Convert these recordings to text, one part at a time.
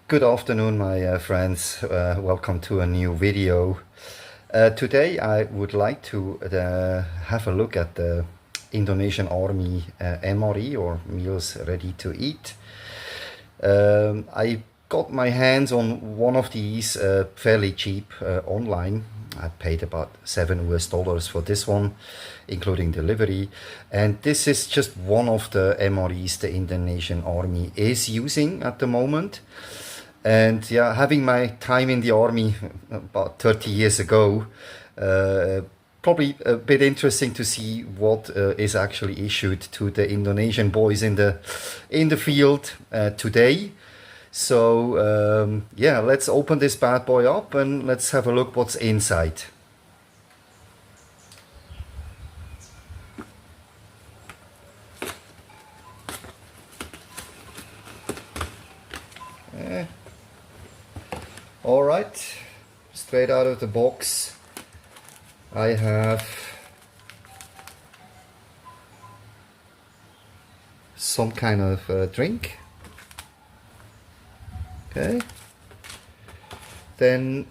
Good afternoon, my friends. Welcome to a new video. Today I would like to have a look at the Indonesian Army MRE, or meals ready to eat. I got my hands on one of these fairly cheap online. I paid about $7 for this one, including delivery. And this is just one of the MREs the Indonesian Army is using at the moment. And yeah, having my time in the army about 30 years ago, probably a bit interesting to see what is actually issued to the Indonesian boys in the field today. So yeah, let's open this bad boy up and let's have a look what's inside. All right, straight out of the box, I have some kind of drink. Okay. Then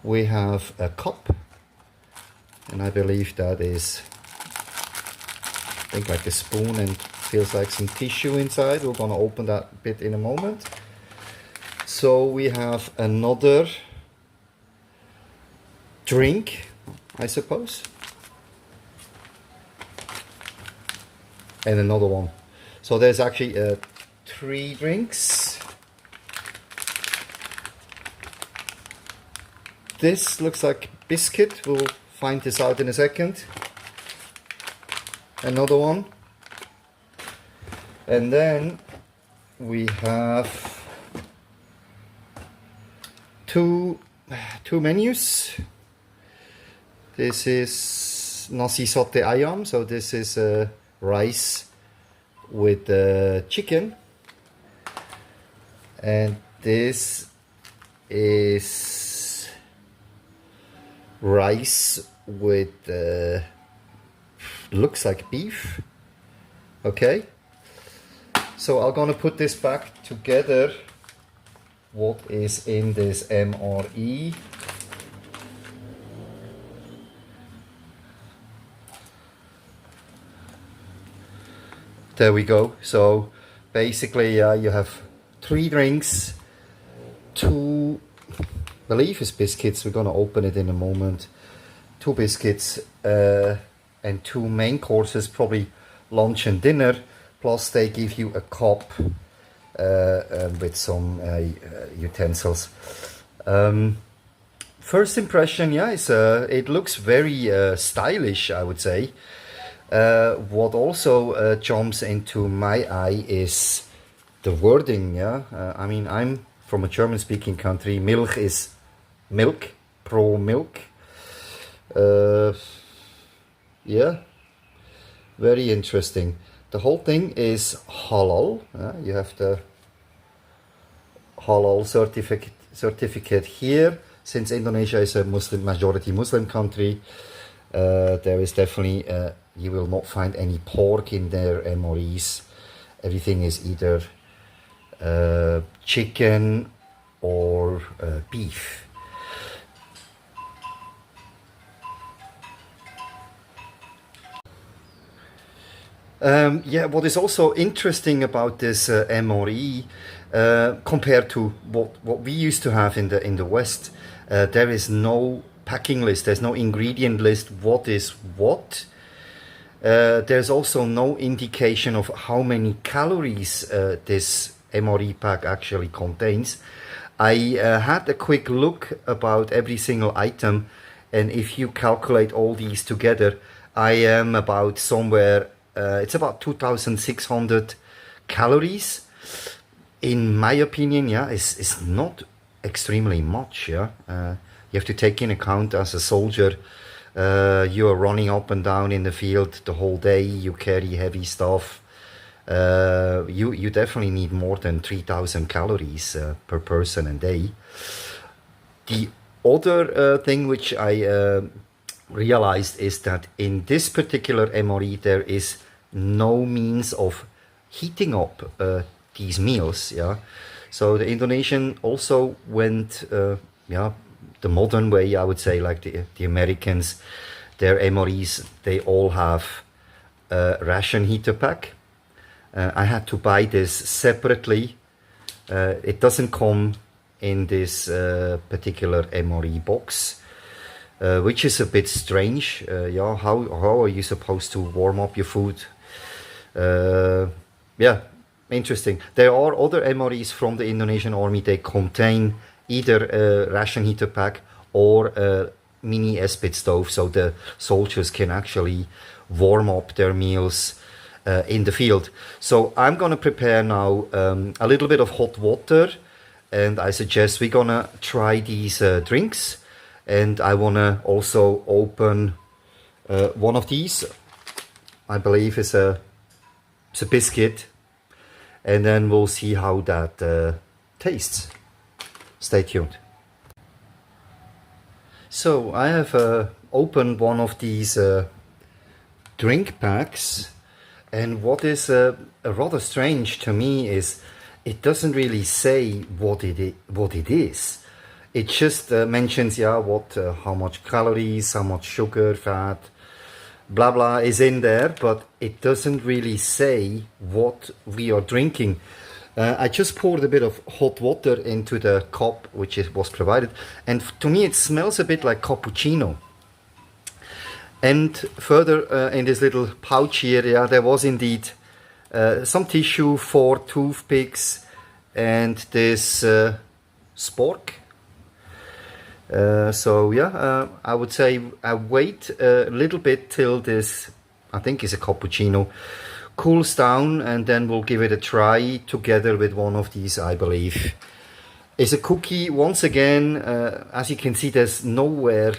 we have a cup, and I believe that is, I think, like a spoon, and feels like some tissue inside. We're gonna open that bit in a moment. So we have another drink, I suppose, and another one. So there's actually 3 drinks. This looks like biscuit. We'll find this out in a second. Another one. And then we have two menus. This is nasi sote ayam, so this is rice with chicken, and this is rice with looks like beef. Okay, so I'm gonna put this back together. What is in this MRE? There we go. So basically you have 3 drinks, 2, I believe is biscuits. We're gonna open it in a moment. 2 biscuits and 2 main courses, probably lunch and dinner, plus they give you a cup with some utensils. First impression, yeah, it looks very stylish, I would say. What also jumps into my eye is the wording. Yeah, I mean, I'm from a German-speaking country. Milch is milk, pro milk. Yeah, very interesting. The whole thing is halal. You have the halal certificate here. Since Indonesia is a majority Muslim country, there is definitely you will not find any pork in their MREs. Everything is either chicken or beef. Yeah, what is also interesting about this MRE compared to what we used to have in the West, there is no packing list. There's no ingredient list. What is what? There's also no indication of how many calories this MRE pack actually contains. I had a quick look about every single item, and if you calculate all these together, I am about somewhere. It's about 2,600 calories. In my opinion, yeah, it's not extremely much. Yeah, you have to take in account as a soldier, you are running up and down in the field the whole day. You carry heavy stuff. You definitely need more than 3,000 calories per person a day. The other thing which I realized is that in this particular MRE there is no means of heating up these meals. Yeah, So the Indonesian also went, yeah, the modern way, I would say, like the Americans, their MREs, they all have a ration heater pack. I had to buy this separately. It doesn't come in this particular MRE box, which is a bit strange. Yeah, how are you supposed to warm up your food? Yeah, interesting. There are other MREs from the Indonesian army. They contain either a ration heater pack or a mini S-bit stove, so the soldiers can actually warm up their meals in the field. So I'm gonna prepare now a little bit of hot water, and I suggest we're gonna try these drinks. And I wanna also open one of these. I believe it's a biscuit, and then we'll see how that tastes. Stay tuned. So I have opened one of these drink packs, and what is rather strange to me is it doesn't really say what it is. It just mentions, yeah, what how much calories, how much sugar, fat, blah blah is in there, but it doesn't really say what we are drinking. I just poured a bit of hot water into the cup which was provided, and to me it smells a bit like cappuccino. And further in this little pouch here, yeah, there was indeed some tissue, 4 toothpicks, and this spork. So yeah, I would say I wait a little bit till this, I think is a cappuccino, cools down, and then we'll give it a try together with one of these, I believe. It's a cookie. Once again, as you can see, there's nowhere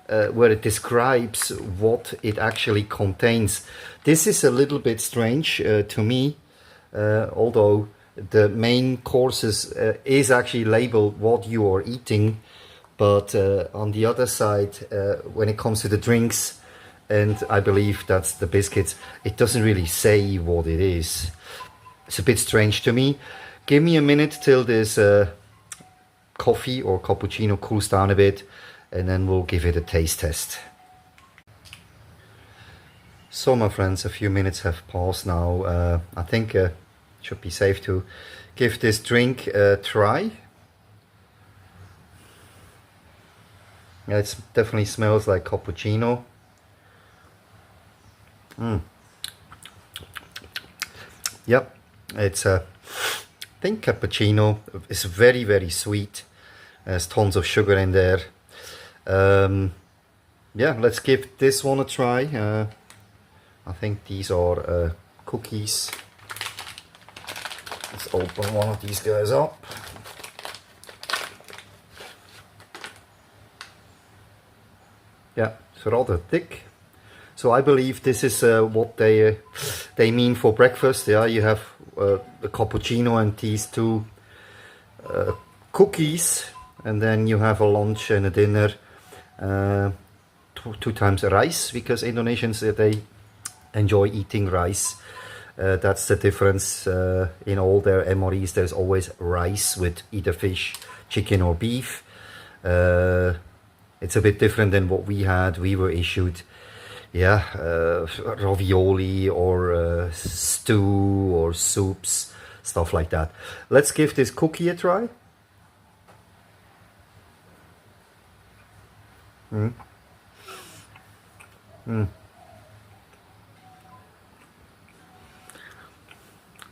where it describes what it actually contains. This is a little bit strange to me, although the main courses is actually labeled what you are eating, but on the other side, when it comes to the drinks, and I believe that's the biscuits, it doesn't really say what it is. It's a bit strange to me. Give me a minute till this coffee or cappuccino cools down a bit, and then we'll give it a taste test. So my friends, a few minutes have passed now. I think it should be safe to give this drink a try. Yeah, it definitely smells like cappuccino. Yep, it's I think cappuccino. It's very, very sweet. There's tons of sugar in there. Yeah, let's give this one a try. I think these are cookies. Let's open one of these guys up. Yeah, it's rather thick. So I believe this is what they mean for breakfast. Yeah, you have a cappuccino and these two cookies, and then you have a lunch and a dinner. Two times rice, because Indonesians they enjoy eating rice. That's the difference in all their MREs. There's always rice with either fish, chicken or beef. It's a bit different than what we had. We were issued, yeah, ravioli or stew or soups, stuff like that. Let's give this cookie a try.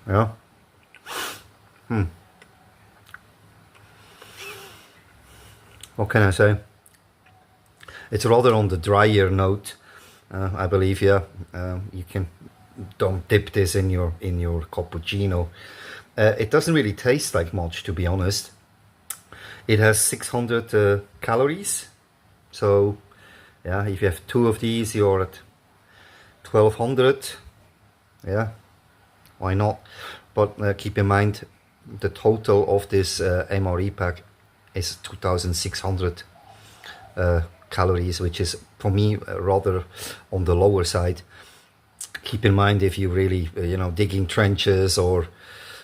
Yeah. What can I say? It's rather on the drier note, I believe. Yeah, you don't dip this in your cappuccino. It doesn't really taste like much, to be honest. It has 600 calories, so yeah, if you have 2 of these, you're at 1200. Yeah, why not? But keep in mind, the total of this MRE pack is 2600 calories, which is for me rather on the lower side. Keep in mind, if you really digging trenches or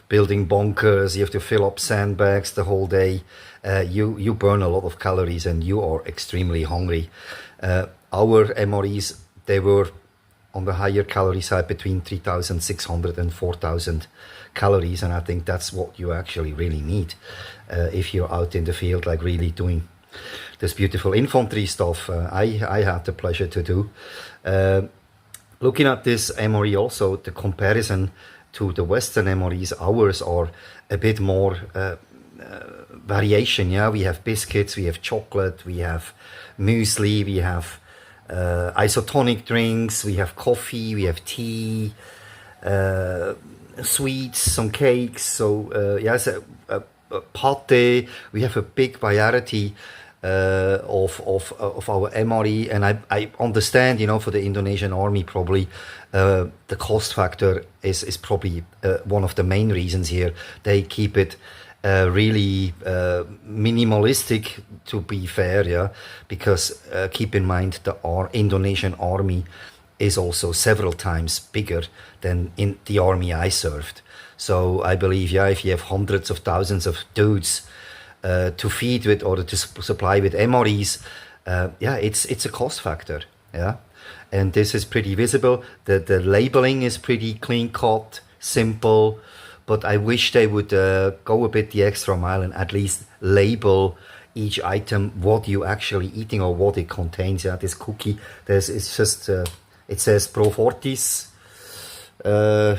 building bunkers, you have to fill up sandbags the whole day. You burn a lot of calories and you are extremely hungry. Our MREs, they were on the higher calorie side between 3,600 and 4,000 calories, and I think that's what you actually really need if you're out in the field, like really doing this beautiful infantry stuff. I had the pleasure to do. Looking at this MRE also, the comparison to the Western MREs, ours are a bit more variation. Yeah, we have biscuits, we have chocolate, we have muesli, we have isotonic drinks, we have coffee, we have tea, sweets, some cakes. So yes, pate. We have a big variety of our MRE, and I understand, you know, for the Indonesian army probably the cost factor is probably one of the main reasons here. They keep it really minimalistic, to be fair, yeah, because keep in mind the Indonesian army is also several times bigger than in the army I served. So I believe, yeah, if you have hundreds of thousands of dudes to feed with or to supply with MREs, yeah, it's a cost factor, yeah. And this is pretty visible. The labeling is pretty clean cut, simple, but I wish they would go a bit the extra mile and at least label each item what you actually eating or what it contains. Yeah, this cookie, it's just it says Pro Fortis, yeah,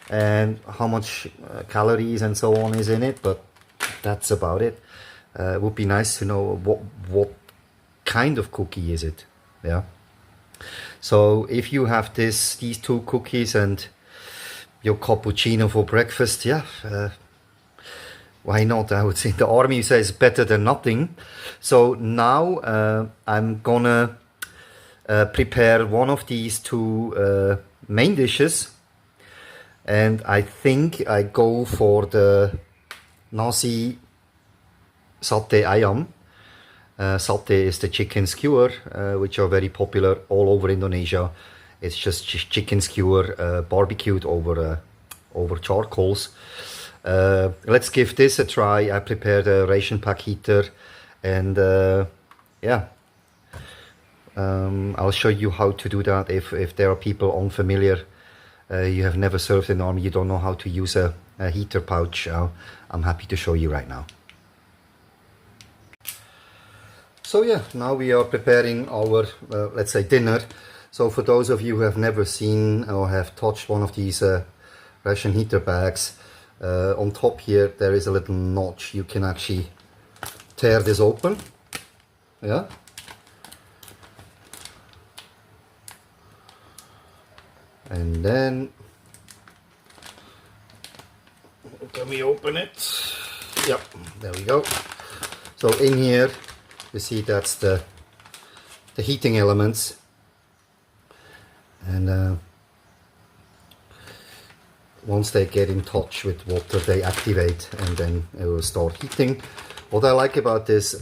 and how much calories and so on is in it, but that's about it. It would be nice to know what kind of cookie is it. Yeah. So if you have these two cookies and your cappuccino for breakfast, yeah, why not? I would say the army says better than nothing. So now I'm gonna prepare one of these two main dishes, and I think I go for the nasi satay ayam. Satay is the chicken skewer, which are very popular all over Indonesia. It's just chicken skewer barbecued over charcoals. Let's give this a try. I prepared a ration pack heater, and yeah, I'll show you how to do that. If there are people unfamiliar, you have never served in the army, you don't know how to use a heater pouch, I'm happy to show you right now. So yeah, now we are preparing our, let's say, dinner. So for those of you who have never seen or have touched one of these ration heater bags, on top here there is a little notch. You can actually tear this open, yeah. And then, can we open it? Yep, there we go. So in here, you see that's the heating elements, and once they get in touch with water, they activate, and then it will start heating. What I like about this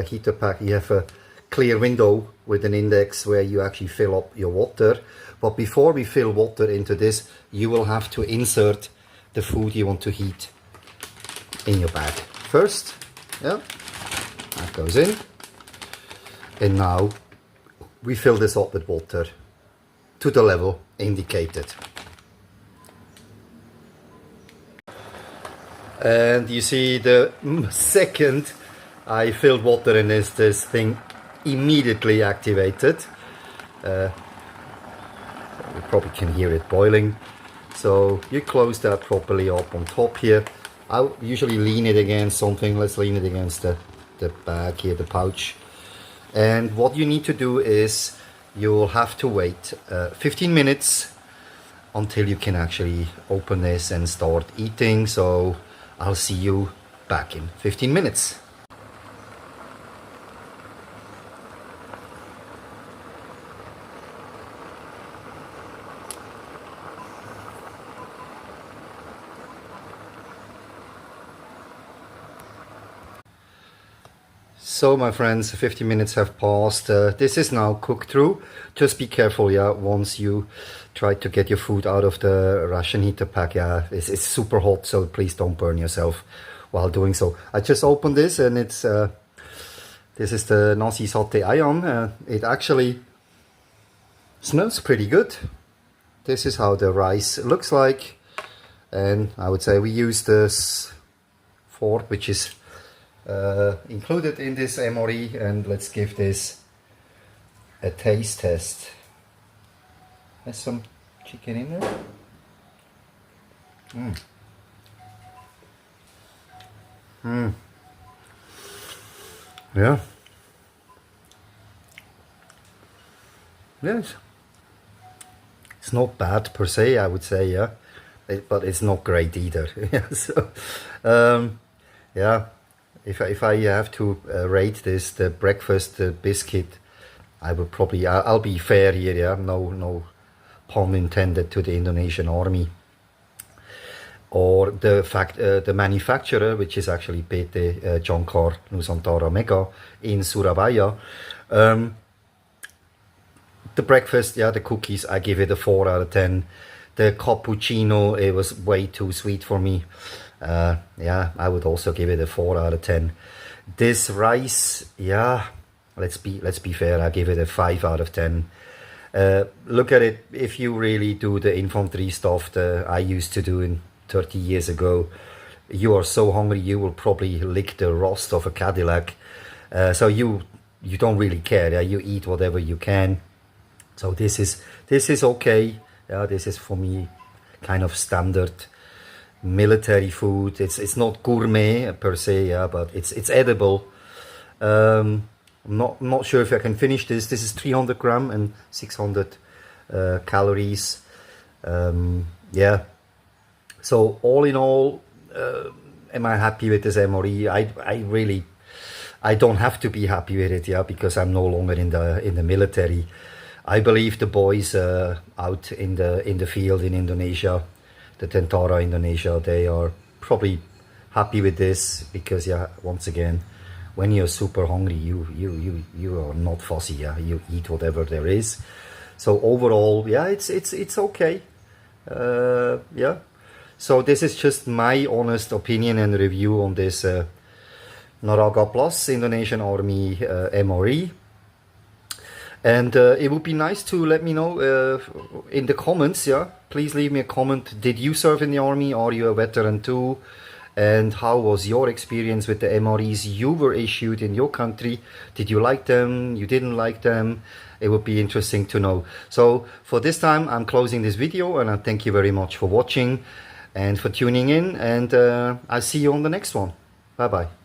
heater pack, you have a clear window with an index where you actually fill up your water. But before we fill water into this, you will have to insert the food you want to heat in your bag first. Yeah, that goes in. And now we fill this up with water to the level indicated. And you see the second I filled water in this thing immediately activated. You probably can hear it boiling. So you close that properly up on top here. I usually lean it against something. Let's lean it against the bag here, the pouch. And what you need to do is you'll have to wait 15 minutes until you can actually open this and start eating. So I'll see you back in 15 minutes. So my friends, 50 minutes have passed. This is now cooked through. Just be careful, yeah, once you try to get your food out of the Russian heater pack. Yeah, it's super hot, so please don't burn yourself while doing so. I just opened this and it's this is the nasi satay ayam. It actually smells pretty good. This is how the rice looks like, and I would say we use this fork, which is included in this MRE, and let's give this a taste test. There's some chicken in there. Yeah. Yes. It's not bad per se, I would say, yeah. But it's not great either. Yeah. So, yeah. If I have to rate this, the breakfast biscuit, I would probably, I'll be fair here, yeah. No pun intended to the Indonesian army. Or the fact, the manufacturer, which is actually PT Jangkar Nusantara Mega in Surabaya. The breakfast, yeah, the cookies, I give it a 4 out of 10. The cappuccino, it was way too sweet for me. Yeah, I would also give it a 4 out of 10. This rice, yeah, let's be fair, I give it a 5 out of 10. Look at it, if you really do the infantry stuff that I used to do in 30 years ago, you are so hungry you will probably lick the rust of a Cadillac. So you don't really care, yeah? You eat whatever you can. So this is okay. Yeah, this is for me kind of standard military food. It's not gourmet per se, yeah, but it's edible. I'm not sure if I can finish this. This is 300 gram and 600 calories. Yeah. So all in all, am I happy with this MRE? I don't have to be happy with it, yeah, because I'm no longer in the military. I believe the boys out in the field in Indonesia, the Tentara Indonesia, they are probably happy with this because, yeah, once again, when you're super hungry, you are not fussy, yeah, you eat whatever there is. So overall, yeah, it's okay. Yeah. So this is just my honest opinion and review on this Naraga Plus Indonesian Army MRE. And it would be nice to let me know in the comments, yeah. Please leave me a comment. Did you serve in the army? Are you a veteran too? And how was your experience with the MREs you were issued in your country? Did you like them? You didn't like them? It would be interesting to know. So for this time, I'm closing this video, and I thank you very much for watching and for tuning in. And I'll see you on the next one. Bye-bye.